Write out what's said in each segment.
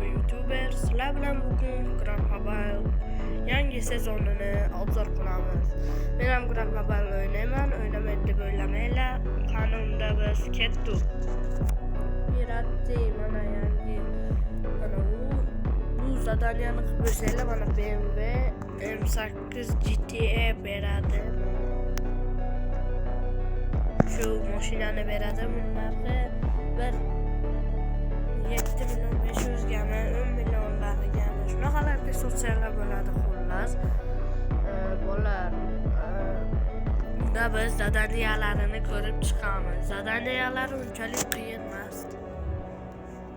YouTuber. Sizlar bilan bugun Grand Mobile yangi sezonini obzor qilamiz. Men ham Grand Mobile o'ynayman, o'ynamaydi deb o'ylamanglar. Qanunda biz ketdik. Mirati mana yangi mana bu zadaniyani qilib bersanglar mana BMW M8 GTA beradi. Şu mashinani beradi. Bunlarga bir 7.500 gami, 10 millionlarga gami. Shunaqalarga sotsiallar bo'ladi xullas. Bolalar unda biz zadaniyalarini ko'rib chiqamiz. Zadaniyalari unchalik qiyin emas.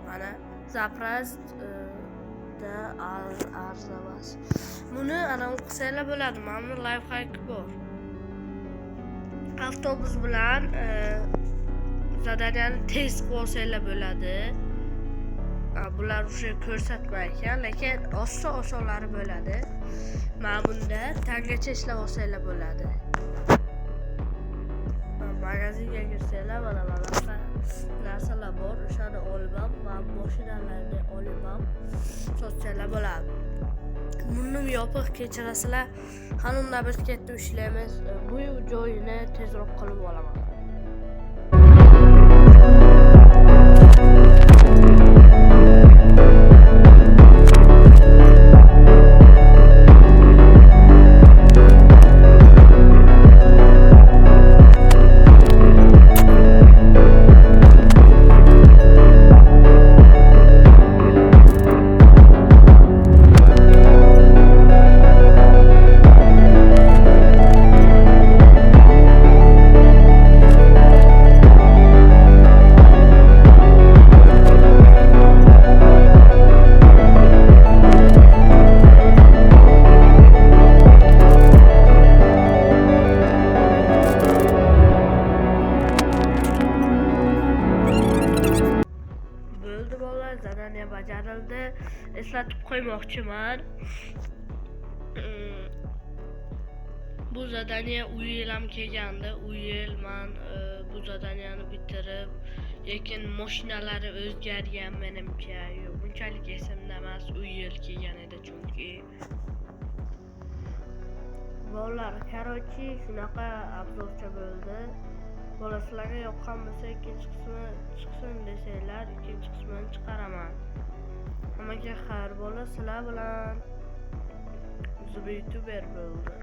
Mana zaprast da arzavas. Buni ana o'qisanglar bo'ladi. Mana bu life hack bor. Avtobus bilan zadaniyani tez qilsanglar bo'ladi. Bular o'sha ko'rsatmaykan, lekin oson-osonlari bo'ladi. Mana bunda tangacha ishlab olsanglar bo'ladi. Magazinga kirsanglar mana bunaqa narsalar bor. O'shani olib ham va mashinalarni olib ham sotsanglar bo'ladi. Buni yopiq kechirasizlar. Qanunda biz ketib ishlaymiz. Bu joyini tezroq qilib olaman. Zadaniya bajarildi. Eslatib qo'ymoqchiman. Bu zadaniya u yil ham kelgandi. U yil men bu zadaniyani bitirib, lekin mashinalari o'zgargan menimcha. Yo'q, bunchalik esimda emas. U yil kelgan edi chunki. Bolalar, qarochi shunaqa obzorcha bo'ldi. Sizlarga yoqqan bo'lsa ikkinchi qismi chiqsin desanglar, ikkinchi qismini chiqaraman. Hammaga xayr bo'lsin. Sizlar bilan YouTuber bo'ldi.